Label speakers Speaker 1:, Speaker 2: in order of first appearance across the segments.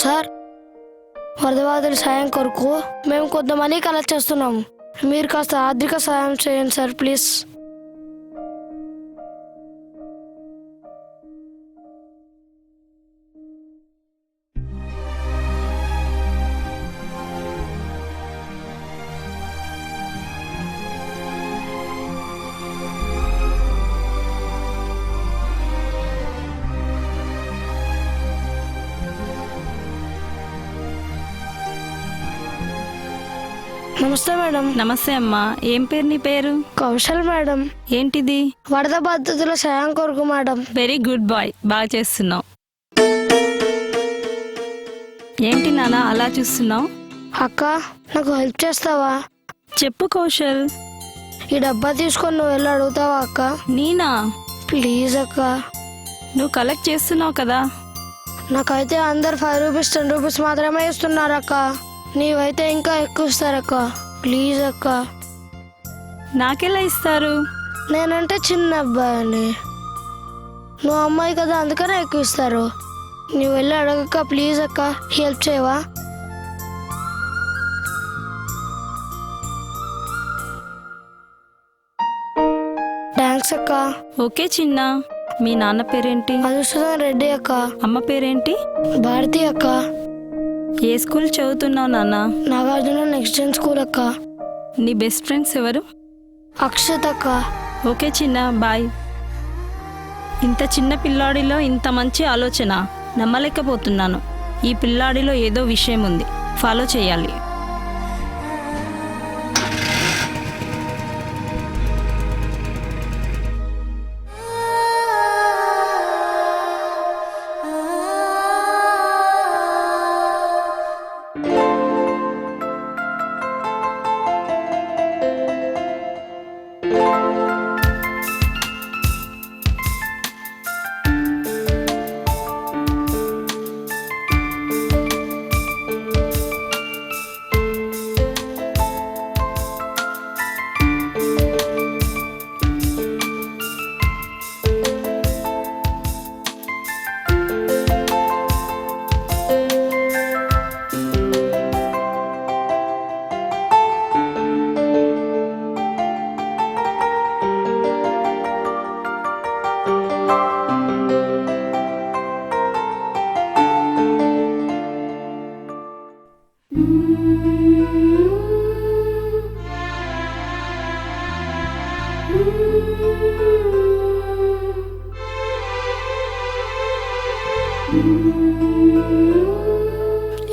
Speaker 1: Sir, వరద బాధితుల సాయం కొరకు మేము కొంత మనీ కలెక్ట్ చేస్తున్నాము. మీరు కాస్త ఆర్థిక సాయం చేయండి సార్, ప్లీజ్. నమస్తే మేడం.
Speaker 2: నమస్తే అమ్మా. ఏం పేరు నీ పేరు?
Speaker 1: కౌశల్ మేడం.
Speaker 2: ఏంటిది?
Speaker 1: వరద బాధితుల సాయం కొరకు మేడం.
Speaker 2: వెరీ గుడ్ బాయ్, బాగా చేస్తున్నావు. ఏంటి నాన్న అలా చూస్తున్నావు?
Speaker 1: అక్క, నాకు హెల్ప్ చేస్తావా?
Speaker 2: చెప్పు కౌశల్.
Speaker 1: ఈ డబ్బా తీసుకొని నువ్వు వెళ్ళి అడుగుతావా అక్క?
Speaker 2: నేనా?
Speaker 1: ప్లీజ్ అక్క.
Speaker 2: నువ్వు కలెక్ట్ చేస్తున్నావు కదా.
Speaker 1: నాకైతే అందరు 5 రూపీస్ 10 రూపీస్ మాత్రమే ఇస్తున్నారు అక్క. నీవైతే ఇంకా ఎక్కువ ఇస్తారక్క. ప్లీజ్ అక్క.
Speaker 2: నాకెలా ఇస్తారు?
Speaker 1: నేనంటే చిన్న అబ్బాయిని, నువ్వు అమ్మాయి కదా, అందుకనే ఎక్కువ ఇస్తారు. నువ్వు వెళ్ళి అడగక్క. ప్లీజ్ అక్క, హెల్ప్ చేయవా? థ్యాంక్స్ అక్క.
Speaker 2: ఓకే చిన్న. మీ నాన్న పేరేంటి?
Speaker 1: మధుసూదన్ రెడ్డి అక్క.
Speaker 2: అమ్మ పేరేంటి?
Speaker 1: భారతి అక్క.
Speaker 2: ఏ స్కూల్ చదువుతున్నావు నాన్న?
Speaker 1: నాగార్జున నెక్స్ట్ జెన్ స్కూల్ అక్క.
Speaker 2: నీ బెస్ట్ ఫ్రెండ్స్ ఎవరు?
Speaker 1: అక్షత్ అక్క.
Speaker 2: ఓకే చిన్న, బాయ్. ఇంత చిన్న పిల్లాడిలో ఇంత మంచి ఆలోచన నమ్మలేకపోతున్నాను. ఈ పిల్లాడిలో ఏదో విషయం ఉంది, ఫాలో చేయాలి.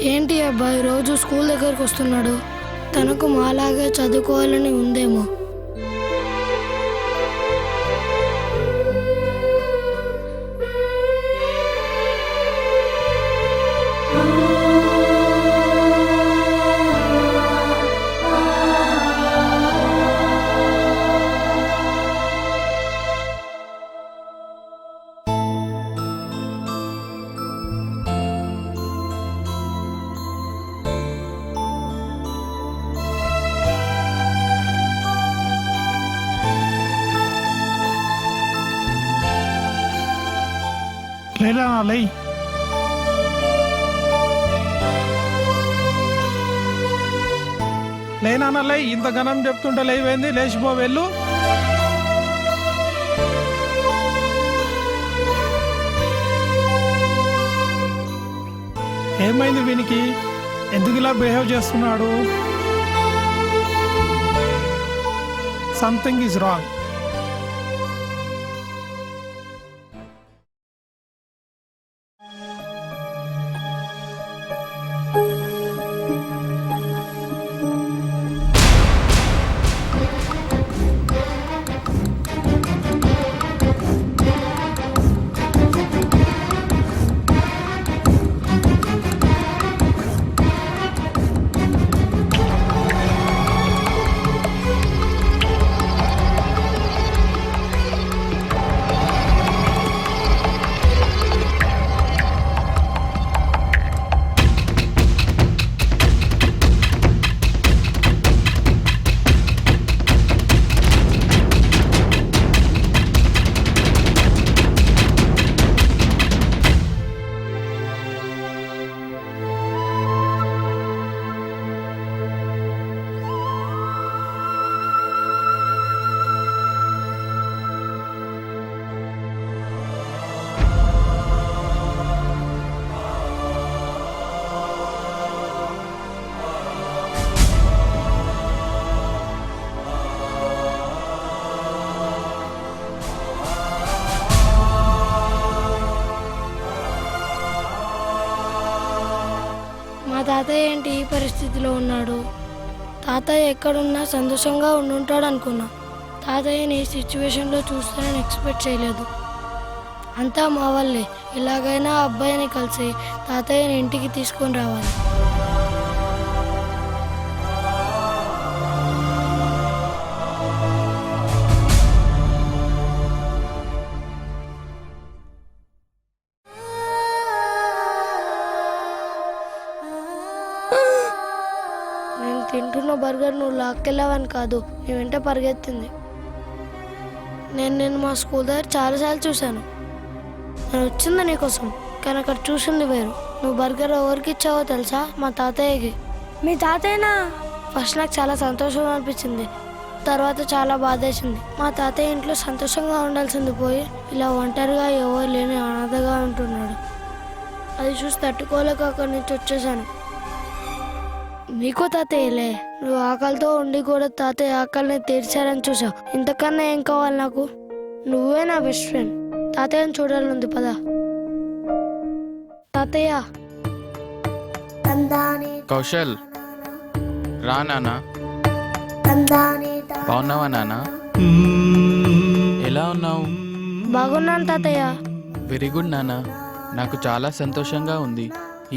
Speaker 1: ఏంటి అబ్బాయి రోజు స్కూల్ దగ్గరకు వస్తున్నాడు? తనకు మాలాగే చదువుకోవాలని ఉందేమో.
Speaker 3: లై లేనా లై, ఇంత ఘనం చెప్తుంటే లేవేంది? లేచిపో, వెళ్ళు. ఏమైంది వీనికి? ఎందుకు ఇలా బిహేవ్ చేస్తున్నాడు? Something is wrong.
Speaker 1: తాతయ్య ఏంటి ఈ పరిస్థితిలో ఉన్నాడు? తాతయ్య ఎక్కడున్నా సంతోషంగా ఉండుంటాడు అనుకున్నా. తాతయ్యని ఈ సిచ్యువేషన్లో చూస్తానని ఎక్స్పెక్ట్ చేయలేదు. అంతా మా వల్లే. ఎలాగైనా ఆ అబ్బాయిని కలిసి తాతయ్యని ఇంటికి తీసుకొని రావాలి. నేను తింటున్న బర్గర్ నువ్వు లాక్కెళ్ళావని కాదు, నీ వెంట పరిగెత్తింది. నేను మా స్కూల్ దగ్గర చాలాసార్లు చూశాను. నేను వచ్చింది నీకోసం, కానీ అక్కడ చూసింది వేరు. నువ్వు బర్గర్ ఎవరికి ఇచ్చావో తెలుసా? మా తాతయ్యకి. మీ తాతయ్యనా? ఫస్ట్ నాకు చాలా సంతోషం అనిపించింది, తర్వాత చాలా బాధేసింది. మా తాతయ్య ఇంట్లో సంతోషంగా ఉండాల్సింది పోయి ఇలా ఒంటరిగా ఎవరు లేని అనాథగా ఉంటున్నాడు. అది చూసి తట్టుకోలేక అక్కడి నుంచి వచ్చేసాను. నీకో తాతయ్యలే, నువ్వు ఆకలితో ఉండి కూడా తాతయ్య ఆకలిని తీర్చారని చూసావు. ఇంతకన్నా ఏం కావాలి నాకు? నువ్వే నా బెస్ట్ ఫ్రెండ్. తాతయ్యని చూడాలంది, పద. తాతయ్య.
Speaker 4: కౌశల్, రా నాన్న. బాగున్నావా నాన్న? ఎలా ఉన్నావు?
Speaker 1: బాగున్నాను తాతయ్య.
Speaker 4: వెరీ గుడ్ నాన్న. నాకు చాలా సంతోషంగా ఉంది.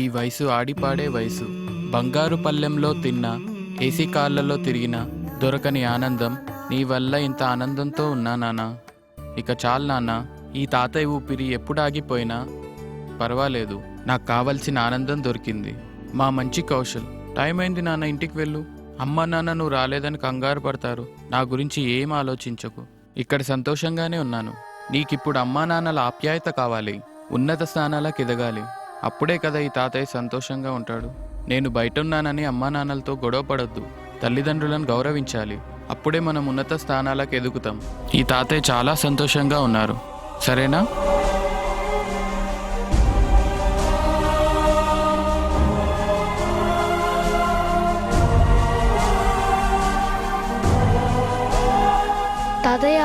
Speaker 4: ఈ వయసు ఆడిపాడే వయసు. బంగారు పల్లెంలో తిన్నా, ఏసీ కార్లలో తిరిగినా దొరకని ఆనందం. నీ వల్ల ఇంత ఆనందంతో ఉన్నా నాన్న. ఇక చాలు నాన్న. ఈ తాతయ్య ఊపిరి ఎప్పుడు ఆగిపోయినా పర్వాలేదు, నాకు కావలసిన ఆనందం దొరికింది. మా మంచి కౌశల్, టైం అయింది నాన్న, ఇంటికి వెళ్ళు. అమ్మ నాన్న నువ్వు రాలేదని కంగారు పడతారు. నా గురించి ఏం ఆలోచించకు. ఇక్కడ సంతోషంగానే ఉన్నాను. నీకిప్పుడు అమ్మా నాన్నల ఆప్యాయత కావాలి, ఉన్నత స్థానాలకు ఎదగాలి. అప్పుడే కదా ఈ తాతయ్య సంతోషంగా ఉంటాడు. నేను బయట ఉన్నానని అమ్మా నాన్నలతో గొడవ పడొద్దు. తల్లిదండ్రులను గౌరవించాలి. అప్పుడే మనం ఉన్నత స్థానాలకు ఎదుగుతాం. ఈ తాతయ్య చాలా సంతోషంగా ఉన్నారు, సరేనా?
Speaker 1: తాతయ్య.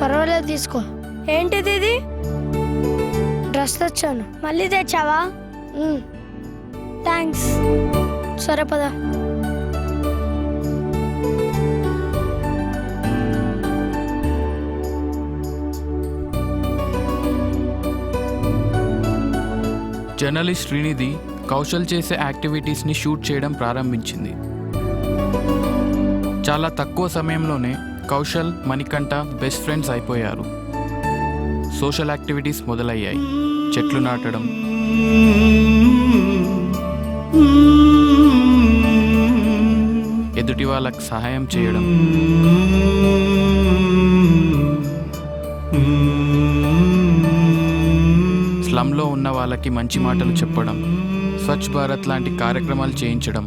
Speaker 1: పర్వాలేదు, తీసుకో.
Speaker 5: ఏంటిది ఇది?
Speaker 1: డ్రెస్ తెచ్చాను.
Speaker 5: మళ్ళీ తెచ్చావా? థ్యాంక్స్.
Speaker 1: సరే పద.
Speaker 4: జర్నలిస్ట్ శ్రీనిధి కౌశల్ చేసే యాక్టివిటీస్ని షూట్ చేయడం ప్రారంభించింది. చాలా తక్కువ సమయంలోనే కౌశల్, మణికంఠ బెస్ట్ ఫ్రెండ్స్ అయిపోయారు. సోషల్ యాక్టివిటీస్ మొదలయ్యాయి. చెట్లు నాటడం, ఎదుటి వాళ్ళకి సహాయం చేయడం, స్లమ్లో ఉన్న వాళ్ళకి మంచి మాటలు చెప్పడం, స్వచ్ఛ భారత్ లాంటి కార్యక్రమాలు చేయించడం.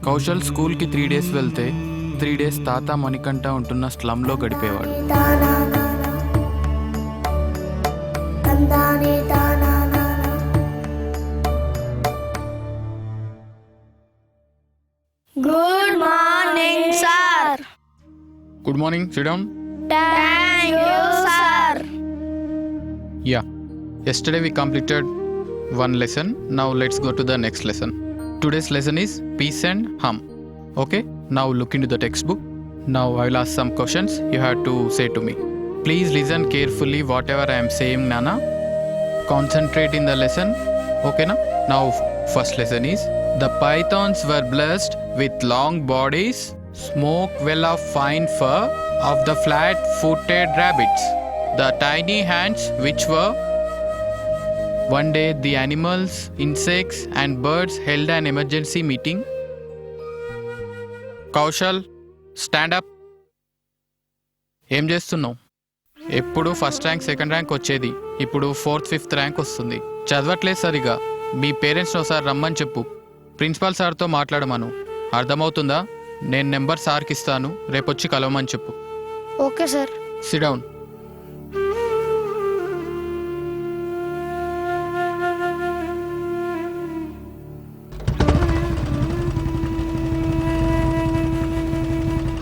Speaker 4: కౌశల్ స్కూల్కి 3 days వెళ్తే 3 days తాత మణికంఠ ఉంటున్న స్లమ్లో గడిపేవాడు.
Speaker 1: Good morning sir.
Speaker 4: Good morning, sit down.
Speaker 1: Thank you sir.
Speaker 4: Yeah, yesterday we completed one lesson. Now let's go to the next lesson. Today's lesson is peace and hum. Okay, now look into the textbook. Now I will ask some questions. You have to say to me. Please listen carefully whatever I am saying, Nana. Concentrate in the lesson. Okay, na? Now first lesson is, the pythons were blessed with long bodies, smoke well of fine fur of the flat-footed rabbits. The tiny hands which were One day, the animals, insects, and birds held an emergency meeting. Kaushal, stand up. ఏం చేస్తున్నావు? ఎప్పుడు first rank, second rank వచ్చేది, ఇప్పుడు 4th, 5th rank వస్తుంది. చదవట్లేదు సరిగా. మీ పేరెంట్స్ని ఒకసారి రమ్మని చెప్పు. ప్రిన్సిపాల్ సార్తో మాట్లాడమను. అర్థమవుతుందా? నేను నెంబర్ సార్కి ఇస్తాను, రేపొచ్చి కలవమని చెప్పు.
Speaker 1: Okay sir.
Speaker 4: Sit down.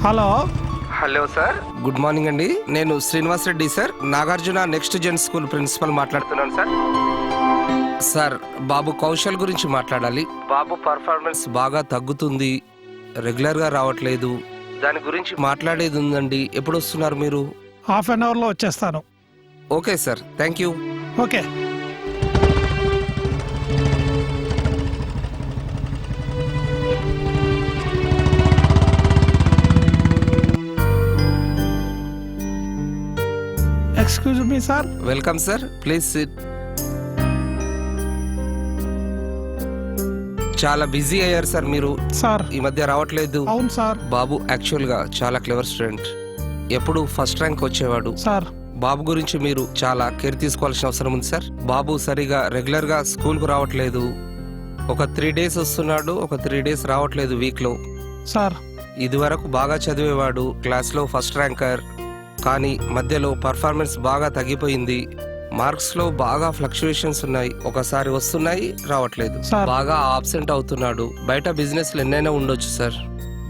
Speaker 3: Hello
Speaker 6: hello sir, good morning అండి. నేను Srinivas Reddy sir, Nagarjuna next gen school principal మాట్లాడుతున్నాను సార్. సార్, బాబు కౌశల్ గురించి మాట్లాడాలి. బాబు పర్ఫార్మెన్స్ బాగా తగ్గుతుంది, రెగ్యులర్గా రావట్లేదు. దాని గురించి మాట్లాడేది ఉందండి. ఎప్పుడు వస్తున్నారు మీరు?
Speaker 3: హాఫ్ అన్ అవర్లో వచ్చేస్తాను.
Speaker 6: Okay sir, thank you.
Speaker 3: Okay. Excuse me sir.
Speaker 6: Welcome sir, please SIT. చాలా బిజీ అయ్యారు సార్ మీరు.
Speaker 3: సార్,
Speaker 6: ఈ మధ్య రావట్లేదు.
Speaker 3: అవును సార్.
Speaker 6: బాబు యాక్చువల్గా చాలా క్లెవర్ స్టూడెంట్, ఎప్పుడు ఫస్ట్ ర్యాంక్ వచ్చేవాడు.
Speaker 3: సార్,
Speaker 6: బాబు గురించి మీరు చాలా కేర్ తీసుకోవాల్సిన అవసరం ఉంది సార్. బాబు సరిగా రెగ్యులర్గా స్కూల్కు రావట్లేదు. ఒక 3 days వస్తున్నాడు, ఒక 3 days రావట్లేదు వీక్లో.
Speaker 3: సార్,
Speaker 6: ఇదివరకు బాగా చదివేవాడు, క్లాస్లో ఫస్ట్ ర్యాంకర్. కానీ మధ్యలో పర్ఫార్మెన్స్ బాగా తగ్గిపోయింది. మార్క్స్లో బాగా ఫ్లక్చుయేషన్స్ ఉన్నాయి, ఒకసారి వస్తున్నాయి, రావట్లేదు.
Speaker 3: సార్.
Speaker 6: బాగా ఆబ్సెంట్ అవుతున్నాడు. బయట బిజినెస్లు ఎన్నైనా ఉండొచ్చు సార్.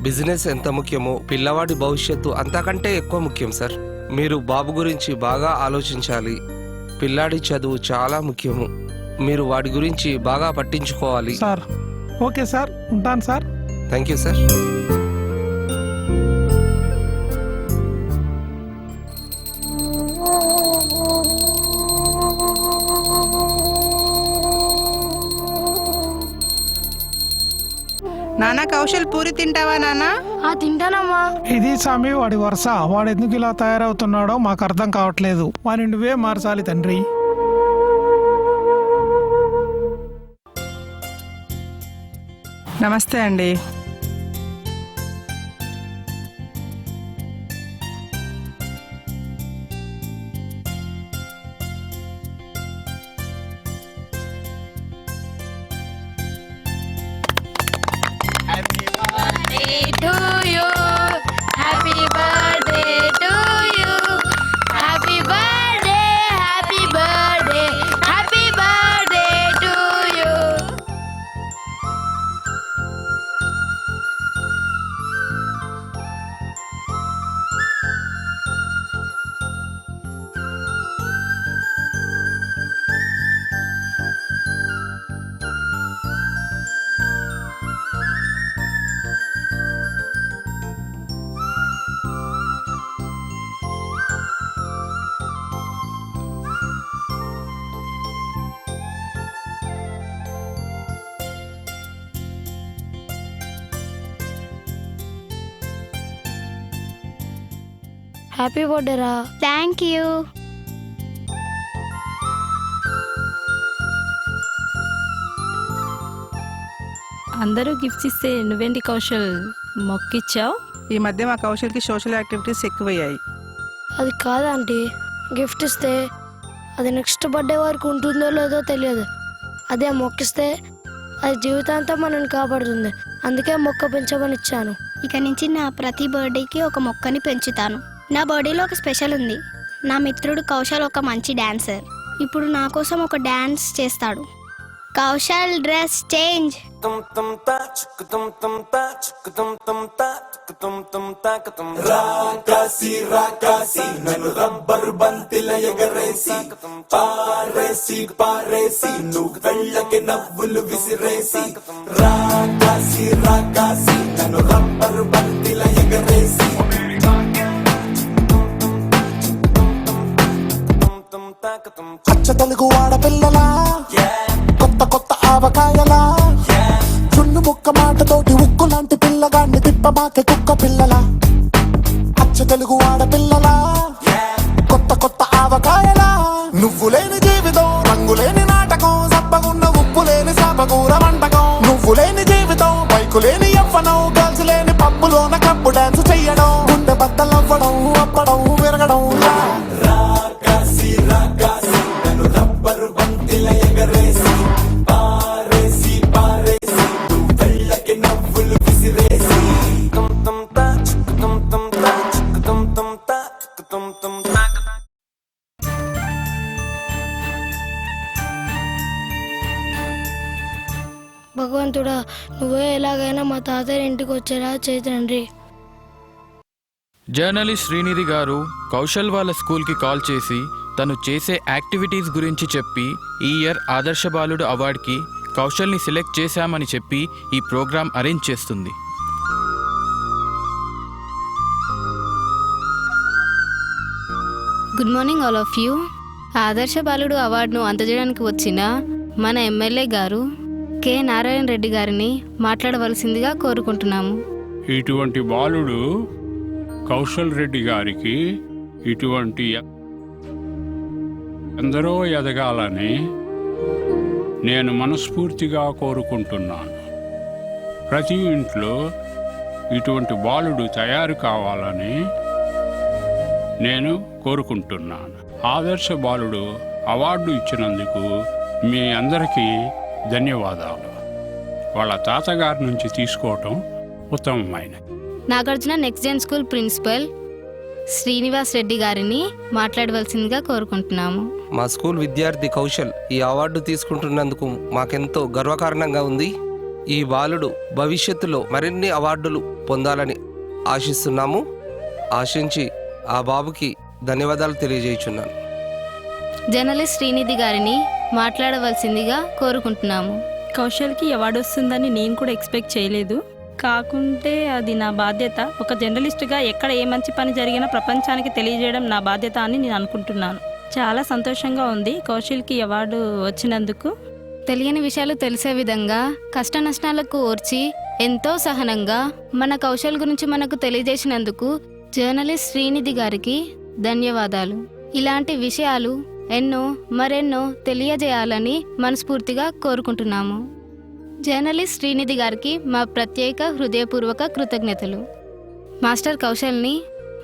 Speaker 6: బిజినెస్ ఎంత ముఖ్యమో పిల్లవాడి భవిష్యత్తు అంతకంటే ఎక్కువ ముఖ్యం సార్. మీరు బాబు గురించి బాగా ఆలోచించాలి. పిల్లాడి చదువు చాలా ముఖ్యము. మీరు వాడి గురించి బాగా పట్టించుకోవాలి.
Speaker 3: సార్. ఓకే సార్, ఉంటాను సార్.
Speaker 6: Thank you sir.
Speaker 7: నానా కౌశల్, పూరి తింటావా నానా?
Speaker 1: తింటానమ్మా.
Speaker 3: ఇది స్వామి వాడి వరుస. వాడు ఎందుకు ఇలా తయారవుతున్నాడో మాకు అర్థం కావట్లేదు. వాడిని నువ్వే మార్చాలి తండ్రి.
Speaker 7: నమస్తే అండి.
Speaker 1: హ్యాపీ బర్త్డే రా.
Speaker 5: Thank you.
Speaker 2: అందరూ గిఫ్ట్స్ ఇస్తే నువ్వేంటి కౌశల్ మొక్కిచ్చావు?
Speaker 7: ఈ మధ్య మా కౌశల్కి సోషల్ యాక్టివిటీస్ ఎక్కువయ్యాయి.
Speaker 1: అది కాదంటీ, గిఫ్ట్ ఇస్తే అది నెక్స్ట్ బర్త్డే వరకు ఉంటుందో లేదో తెలియదు. అదే మొక్కిస్తే అది జీవితాంతం మనల్ని కాపాడుతుంది. అందుకే మొక్క పెంచమని ఇచ్చాను.
Speaker 5: ఇక నుంచి నా ప్రతి బర్త్డేకి ఒక మొక్కని పెంచుతాను. నా బర్త్డేలో ఒక స్పెషల్ ఉంది. నా మిత్రుడు కౌశల్ ఒక మంచి డాన్సర్. ఇప్పుడు నా కోసం ఒక డాన్స్ చేస్తాడు. Kaushal, dress change.
Speaker 8: రాకాసి రాకాసి నన్ను రబ్బర్ బంతిల ఎగరేసి పారేసి పారేసి నువ్వు కళ్ళకి నవ్వులు విసిరేసి రాకాసి రాకాసి నన్ను రబ్బర్ బంతిల ఎగరేసి అచ్చ తెలుగు ఆడపిల్లలా కొత్త కొత్త ఆవకాయలా చున్ను ముక్క మాటతోటి ఉక్కు లాంటి పిల్లగాన్ని తిప్పమాకే కుక్క పిల్లలా. అచ్చ తెలుగు ఆడపిల్లలా కొత్త కొత్త ఆవకాయలా నువ్వు లేని జీవితం రంగులేని నాటకం కప్పగున్న ఉప్పు లేని సాపకూర వంటకం నువ్వు లేని జీవితం బైకు లేని యవ్వనం గర్ల్స్ లేని పప్పులోన కప్పు డాన్స్ చెయ్యడం గుండె బద్దలవ్వడం అప్పడం విరగడం
Speaker 1: భగవంతుడా, నువ్వే ఎలాగైనా మా తాతయ్య ఇంటికి వచ్చేలా చేయి తండ్రి.
Speaker 4: జర్నలిస్ట్ శ్రీనిధి గారు కౌశల్ వాళ్ళ స్కూల్కి కాల్ చేసి తను చేసే యాక్టివిటీస్ గురించి చెప్పి ఈ ఇయర్ ఆదర్శ బాలుడు అవార్డుకి కౌశల్ని సెలెక్ట్ చేశామని చెప్పి ఈ ప్రోగ్రాం అరేంజ్ చేస్తుంది.
Speaker 9: Good morning all of you. ఆదర్శ బాలుడు అవార్డును అందజేయడానికి వచ్చిన మన ఎమ్మెల్యే గారు కె నారాయణ రెడ్డి గారిని మాట్లాడవలసిందిగా కోరుకుంటున్నాము.
Speaker 10: ఇటువంటి బాలుడు కౌశల్ రెడ్డి గారికి ఇటువంటి ఎందరో ఎదగాలని నేను మనస్ఫూర్తిగా కోరుకుంటున్నాను. ప్రతి ఇంట్లో ఇటువంటి బాలుడు తయారు కావాలని నేను కోరుకుంటున్నాను. ఆదర్శ బాలుడు అవార్డు ఇచ్చినందుకు మీ అందరికీ ధన్యవాదాలు. వాళ్ళ తాతగారి నుంచి తీసుకోవటం ఉత్తమమైన.
Speaker 9: Nagarjuna next gen school principal Srinivas Reddy గారిని మాట్లాడవలసిందిగా కోరుకుంటున్నాము.
Speaker 6: మా స్కూల్ విద్యార్థి కౌశల్ ఈ అవార్డు తీసుకుంటున్నందుకు మాకెంతో గర్వకారణంగా ఉంది. ఈ బాలుడు భవిష్యత్తులో మరిన్ని అవార్డులు పొందాలని ఆశిస్తున్నాము. ఆశించి ఆ బాబుకి ధన్యవాదాలు తెలియజేయుచున్నాను.
Speaker 9: జర్నలిస్ట్ శ్రీనిధి గారిని మాట్లాడవలసిందిగా కోరుకుంటున్నాము.
Speaker 2: కౌశల్కి అవార్డు వస్తుందని నేను కూడా ఎక్స్పెక్ట్ చేయలేదు. కాకుంటే అది నా బాధ్యత. ఒక జర్నలిస్టుగా ఎక్కడ ఏ మంచి పని జరిగినా ప్రపంచానికి తెలియజేయడం నా బాధ్యత అని నేను అనుకుంటున్నాను. చాలా సంతోషంగా ఉంది కౌశల్కి అవార్డు వచ్చినందుకు.
Speaker 9: తెలియని విషయాలు తెలిసే విధంగా కష్ట నష్టాలకు ఓర్చి ఎంతో సహనంగా మన కౌశల్ గురించి మనకు తెలియజేసినందుకు జర్నలిస్ట్ శ్రీనిధి గారికి ధన్యవాదాలు. ఇలాంటి విషయాలు మరెన్నో తెలియజేయాలని మనస్ఫూర్తిగా కోరుకుంటున్నాము. జర్నలిస్ట్ శ్రీనిధి గారికి మా ప్రత్యేక హృదయపూర్వక కృతజ్ఞతలు. మాస్టర్ కౌశల్ని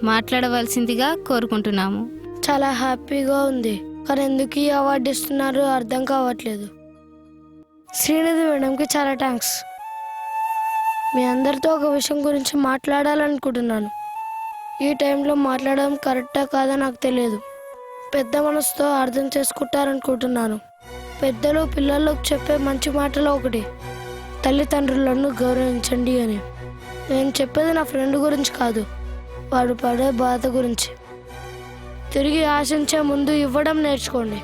Speaker 9: మాట్లాడవలసిందిగా కోరుకుంటున్నాము.
Speaker 1: చాలా హ్యాపీగా ఉంది, కానీ ఎందుకు ఈ అవార్డు ఇస్తున్నారో అర్థం కావట్లేదు. శ్రీనిధి మేడంకి చాలా థ్యాంక్స్. మీ అందరితో ఒక విషయం గురించి మాట్లాడాలనుకుంటున్నాను. ఈ టైంలో మాట్లాడడం కరెక్టా కాదా నాకు తెలియదు. పెద్ద మనసుతో అర్థం చేసుకుంటారనుకుంటున్నాను. పెద్దలు పిల్లలకు చెప్పే మంచి మాటలో ఒకటి, తల్లిదండ్రులను గౌరవించండి అని. నేను చెప్పేది నా ఫ్రెండ్ గురించి కాదు, వాడు పడే బాధ గురించి. తిరిగి ఆశించే ముందు ఇవ్వడం నేర్చుకోండి.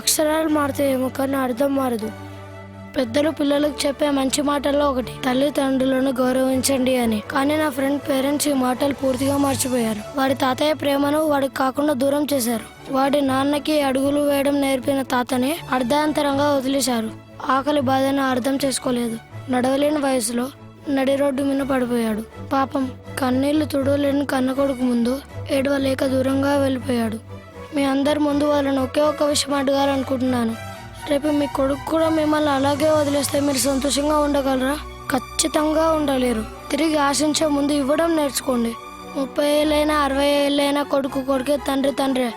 Speaker 1: అక్షరాలు మారుతాయేమో కానీ అర్థం మారదు. పెద్దలు పిల్లలకు చెప్పే మంచి మాటల్లో ఒకటి, తల్లిదండ్రులను గౌరవించండి అని. కానీ నా ఫ్రెండ్ పేరెంట్స్ ఈ మాటలు పూర్తిగా మర్చిపోయారు. వాడి తాతయ్య ప్రేమను వాడికి కాకుండా దూరం చేశారు. వాడి నాన్నకి అడుగులు వేయడం నేర్పిన తాతని అర్ధాంతరంగా వదిలేశారు. ఆకలి బాధను అర్థం చేసుకోలేదు. నడవలేని వయసులో నడి రోడ్డు మీద పడిపోయాడు. పాపం కన్నీళ్లు తుడవలేని కన్న కొడుకు ముందు ఏడవలేక దూరంగా వెళ్ళిపోయాడు. మీ అందరి ముందు వాళ్ళని ఒకే ఒక్క విషయం అడగాలనుకుంటున్నాను. రేపు మీ కొడుకు కూడా మిమ్మల్ని అలాగే వదిలేస్తే మీరు సంతోషంగా ఉండగలరా? ఖచ్చితంగా ఉండలేరు. తిరిగి ఆశించే ముందు ఇవ్వడం నేర్చుకోండి. 30 ఏళ్ళైనా 60 ఏళ్ళైనా కొడుకే తండ్రే.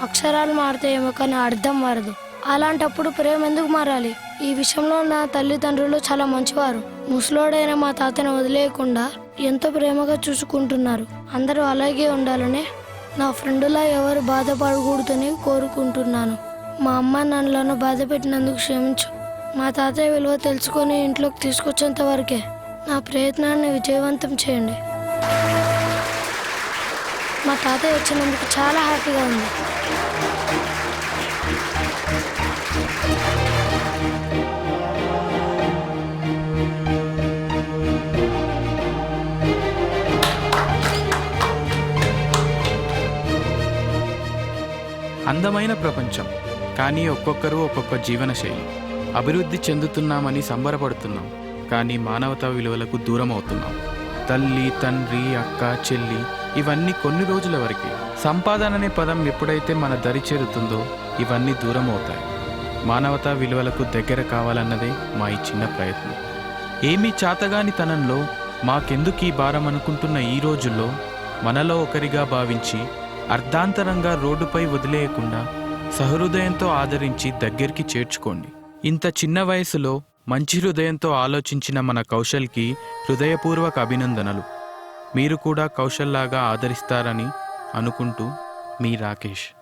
Speaker 1: అక్షరాలు మారుతాయేమో కానీ అర్థం మారదు. అలాంటప్పుడు ప్రేమ ఎందుకు మారాలి? ఈ విషయంలో నా తల్లిదండ్రులు చాలా మంచివారు. ముసలోడైన మా తాతని వదిలేయకుండా ఎంతో ప్రేమగా చూసుకుంటున్నారు. అందరూ అలాగే ఉండాలని, నా ఫ్రెండ్లా ఎవరు బాధపడకూడదని కోరుకుంటున్నాను. మా అమ్మ నన్ను బాధ పెట్టినందుకు క్షమించు. మా తాతయ్య విలువ తెలుసుకొని ఇంట్లోకి తీసుకొచ్చేంత వరకే నా ప్రయత్నాన్ని విజయవంతం చేయండి. మా తాతయ్య వచ్చినందుకు చాలా హ్యాపీగా ఉంది.
Speaker 4: అందమైన ప్రపంచం, కానీ ఒక్కొక్కరు ఒక్కొక్క జీవన శైలి. అభివృద్ధి చెందుతున్నామని సంబరపడుతున్నాం, కానీ మానవతా విలువలకు దూరం అవుతున్నాం. తల్లి, తండ్రి, అక్క, చెల్లి ఇవన్నీ కొన్ని రోజుల వరకే. సంపాదన అనే పదం ఎప్పుడైతే మన దరి చేరుతుందో ఇవన్నీ దూరం అవుతాయి. మానవతా విలువలకు దగ్గర కావాలన్నదే మా ఈ చిన్న ప్రయత్నం. ఏమీ చాతగాని తనంలో మాకెందుకు ఈ భారం అనుకుంటున్న ఈ రోజుల్లో మనలో ఒకరిగా భావించి అర్ధాంతరంగా రోడ్డుపై వదిలేయకుండా సహృదయంతో ఆదరించి దగ్గరికి చేర్చుకోండి. ఇంత చిన్న వయసులో మంచి హృదయంతో ఆలోచించిన మన కౌశల్కి హృదయపూర్వక అభినందనలు. మీరు కూడా కౌశల్లాగా ఆదరిస్తారని అనుకుంటూ మీ రాకేష్.